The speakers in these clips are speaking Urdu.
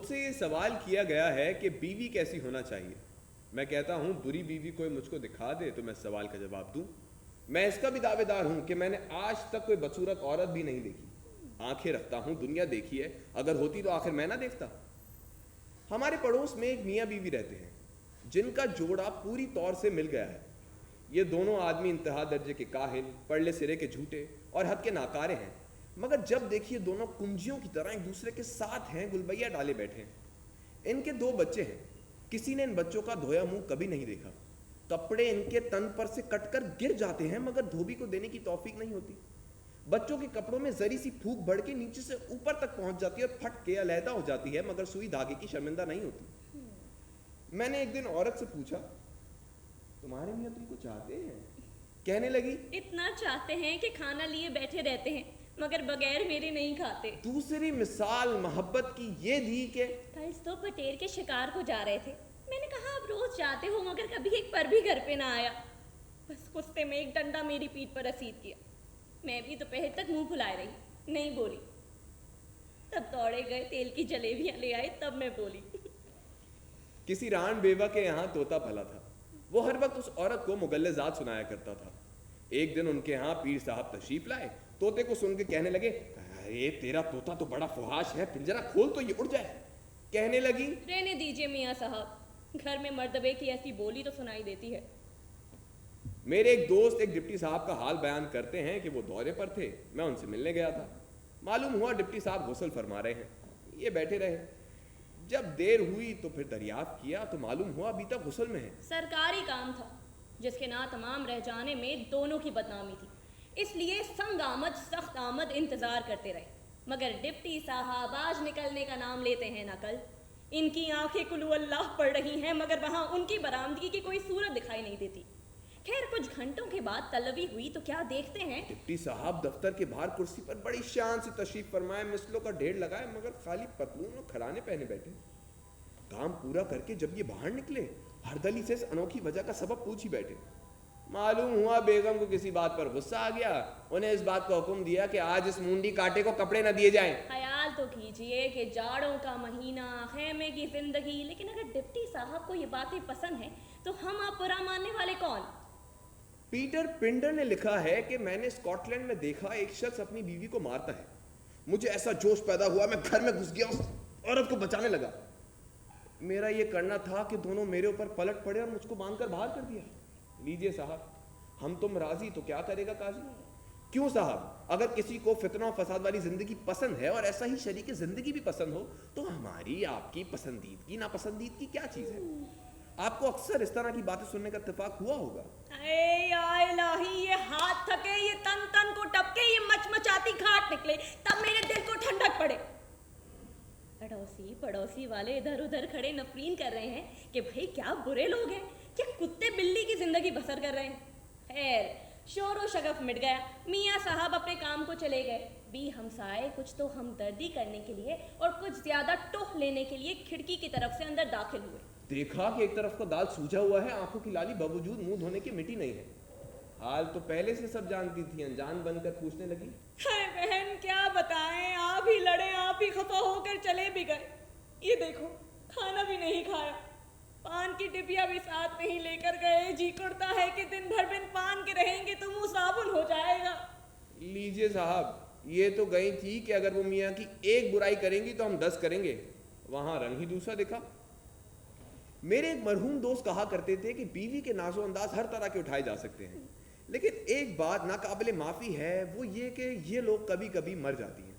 مجھ سے یہ سوال کیا گیا ہے کہ بیوی کیسی ہونا چاہیے. میں کہتا ہوں بری بیوی کوئی مجھ کو دکھا دے تو میں سوال کا جواب دوں. میں اس کا بھی دعوے دار ہوں کہ میں نے آج تک کوئی بدصورت عورت بھی نہیں دیکھی. آنکھیں رکھتا ہوں, دنیا دیکھی ہے, اگر ہوتی تو آخر میں نہ دیکھتا. ہمارے پڑوس میں ایک میاں بیوی رہتے ہیں جن کا جوڑا پوری طور سے مل گیا ہے. یہ دونوں آدمی انتہا درجے کے کاہل, پرلے سرے کے جھوٹے اور حد کے ناکارے ہیں, مگر جب دیکھیے دونوں کنجیوں کی طرح ایک دوسرے کے ساتھ ہیں, گلبیا ڈالے بیٹھے ہیں. ان کے 2 بچے ہیں. کسی نے ان بچوں کا دھویا منہ کبھی نہیں دیکھا. کپڑے ان کے تن پر سے کٹ کر گر جاتے ہیں مگر دھوبی کو دینے کی توفیق نہیں ہوتی. بچوں کے کپڑوں میں ذری سی پھونک بڑھ کے نیچے سے اوپر تک پہنچ جاتی ہے اور پھٹ کے علیحدہ ہو جاتی ہے, مگر سوئی دھاگے کی شرمندہ نہیں ہوتی. میں نے ایک دن عورت سے پوچھا, تمہارے میاں تم کو چاہتے ہیں؟ کہنے لگی, اتنا چاہتے ہیں کہ کھانا لیے بیٹھے رہتے ہیں مگر بغیر میرے نہیں کھاتے. دوسری مثال محبت کی یہ دی کہ کل تو پٹیر کے شکار کو جا رہے تھے. میں نے کہا آپ روز جاتے ہو مگر کبھی ایک پر بھی گھر پہ نہ آیا. بس غصے میں ایک ڈنڈا میری پیٹھ پر رسید کیا. میں بھی دوپہر تک منہ پھلائے رہی, نہیں بولی. تب دوڑے گئے تیل کی جلیبیاں لے آئے, تب میں بولی. کسی ران بیوہ کے یہاں طوطا پلا تھا. وہ ہر وقت اس عورت کو مغلظات سنایا کرتا تھا. ایک دن ان کے ہاں پیر صاحب تشریف لائے. طوطے کو سن کے کہنے لگے, اے تیرا طوطا تو بڑا فحاش ہے, پنجرا کھول تو یہ اڑ جائے. کہنے لگی, رہنے دیجئے میاں صاحب, گھر میں مردبے کی ایسی بولی تو سنائی دیتی ہے. میرے ایک دوست ایک ڈپٹی صاحب کا حال بیان کرتے ہیں کہ وہ دورے پر تھے. میں ان سے ملنے گیا تھا. معلوم ہوا ڈپٹی صاحب غسل فرما رہے ہیں. یہ بیٹھے رہے. جب دیر ہوئی تو پھر دریافت کیا تو معلوم ہوا ابھی تک غسل میں ہے. سرکاری کام تھا جس کے نہ تمام رہ جانے میں دونوں کی بدنامی تھی, اس لیے سنگ آمد سخت آمد انتظار کرتے رہے. مگر ڈپٹی صاحب آج نکلنے کا نام لیتے ہیں نہ کل. ان کی آنکھیں کلو اللہ پڑھ رہی ہیں مگر وہاں ان کی برآمدگی کی کوئی صورت دکھائی نہیں دیتی. خیر کچھ گھنٹوں کے بعد طلبی ہوئی تو کیا دیکھتے ہیں ڈپٹی صاحب دفتر کے باہر کرسی پر بڑی شان سے تشریف فرمائے, مسلوں کا ڈھیر لگائے مگر خالی پتلون اور کھرانے پہنے بیٹھے. کام پورا کر کے جب یہ باہر نکلے ہر دلی سے اس انوکھی وجہ کا سبب پوچھ ہی بیٹھے. معلوم ہوا بیگم کو کسی بات پر غصہ آ گیا. انہیں اس بات کا حکم دیا کہ آج اس مونڈی کاٹے کو کپڑے نہ دیے جائیں. خیال تو کیجئے کہ جاڑوں کا مہینہ, خیمے کی زندگی, لیکن اگر ڈپٹی صاحب کو یہ باتیں پسند ہیں تو ہم آپ برا ماننے والے کون. پیٹر پنڈر نے لکھا ہے کہ میں نے اسکاٹ لینڈ میں دیکھا ایک شخص اپنی بیوی کو مارتا ہے. مجھے ایسا جوش پیدا ہوا, میں گھر میں گھس گیا, اس عورت کو بچانے لگا. میرا یہ کرنا تھا کہ دونوں میرے اوپر پلٹ پڑے اور مجھ کو باندھ کر باہر کر دیا. لیجئے صاحب, ہم تم راضی تو کیا کرے گا قاضی. کیوں صاحب, اگر کسی کو فتنہ و فساد والی زندگی پسند ہے اور ایسا ہی شریک زندگی بھی پسند ہو تو ہماری آپ کی پسندیدگی ناپسندیدگی کیا چیز ہے. آپ کو اکثر اس طرح کی باتیں سننے کا اتفاق ہوا ہوگا. اے یا الہی, یہ ہاتھ تھکے, یہ تن تن کو ٹپکے, یہ مچمچاتی گھاٹ نکلے, تب میرے دل کو ٹھنڈک پڑے. پڑوسی والے ادھر ادھر کھڑے نفرین کر رہے ہیں کہ بھئی کیا برے لوگ ہیں, کیا کتے بلی کی زندگی بسر کر رہے ہیں. خیر شور و شگف مٹ گیا. میاں صاحب اپنے کام کو چلے گئے. بی ہمسائے کچھ تو ہمدردی کرنے کے لیے اور کچھ زیادہ ٹوہ لینے کے لیے کھڑکی کی طرف سے اندر داخل ہوئے. دیکھا کہ ایک طرف کا دال سوجا ہوا ہے, آنکھوں کی لالی باوجود منہ دھونے کی مٹی نہیں ہے. حال تو پہلے سے سب جانتی تھی, انجان بن کر پوچھنے لگی, ارے بہن کیا بتائیں, آپ ہی لڑے, آپ ہی خفا ہو کر چلے بھی گئے. یہ دیکھو کھانا بھی نہیں کھایا, پان کی ٹپیا بھی ساتھ نہیں لے کر گئے. جی کرتا ہے کہ دن بھر بن پان کے رہیں گے تو منہ صابن ہو جائے گا. لیجئے صاحب, یہ تو گئی تھی کہ اگر وہ میاں کی ایک برائی کریں گی تو ہم 10 کریں گے. وہاں رنگ ہی دوسرا دکھا. میرے ایک مرحوم دوست کہا کرتے تھے کہ بیوی کے ناز و انداز ہر طرح کے اٹھائے جا سکتے ہیں, لیکن ایک بات ناقابل معافی ہے, وہ یہ کہ یہ لوگ کبھی کبھی مر جاتی ہیں.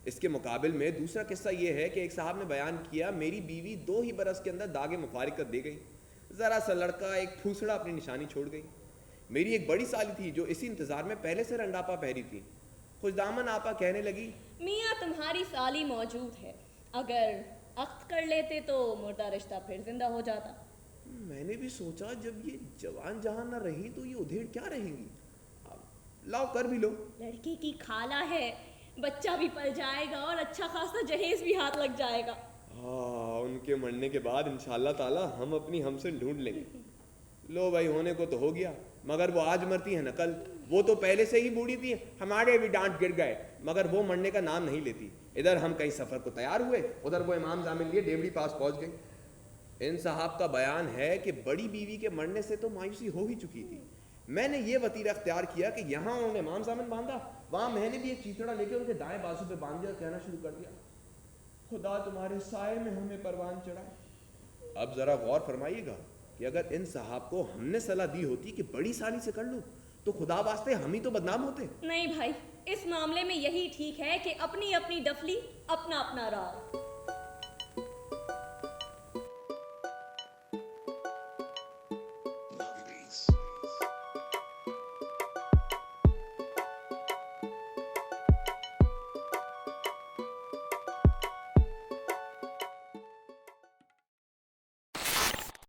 اس کے مقابل میں دوسرا قصہ یہ ہے کہ ایک صاحب نے بیان کیا, میری بیوی 2 ہی برس کے اندر داغ مفارقت دے گئی. ذرا سا لڑکا, ایک پھوسڑا اپنی نشانی چھوڑ گئی. میری ایک بڑی سالی تھی جو اسی انتظار میں پہلے سے رنڈاپا پہری تھی. خوش دامن آپا کہنے لگی, میاں تمہاری سالی موجود ہے, اگر عقد کر لیتے تو مردہ رشتہ پھر زندہ ہو جاتا. میں نے بھی سوچا جب یہ جوان جہاں نہ رہی تو یہ ادھیڑ کیا رہیں گی. لاؤ کر بھی لو. لڑکی کی خالہ ہے, بچہ بھی پل جائے گا اور اچھا خاصا جہیز بھی ہاتھ لگ جائے گا. ہاں, ان کے مرنے کے بعد انشاءاللہ تعالی ہم اپنی ہمسن ڈھونڈ لیں گے. لو بھائی, ہونے کو تو ہو گیا, مگر وہ آج مرتی ہیں نہ کل. وہ تو پہلے سے ہی بوڑھی تھی, ہمارے بھی ڈانٹ گر گئے, مگر وہ مرنے کا نام نہیں لیتی. ادھر ہم کہیں سفر کو تیار ہوئے، ادھر وہ امام زامن لیے ڈیوڑی پاس پہنچ گئے۔ ان صاحب کا بیان ہے کہ بڑی بیوی کے مرنے سے تو مایوسی ہو ہی چکی تھی، میں نے یہ وطیرہ اختیار کیا کہ یہاں انہوں نے امام زامن باندھا، وہاں میں نے بھی ایک چیتڑا لے کے ان کے دائیں بازو پہ باندھ دیا اور کہنا شروع کر دیا، خدا تمہارے سائے میں ہمیں پروان چڑھائے۔ اب ذرا غور فرمائیے گا کہ اگر ان صاحب کو ہم نے صلاح دی ہوتی کہ بڑی سالی سے کر لو تو خدا واسطے ہم ہی تو بدنام ہوتے۔ نہیں بھائی، اس معاملے میں یہی ٹھیک ہے کہ اپنی اپنی ڈفلی اپنا اپنا راگ۔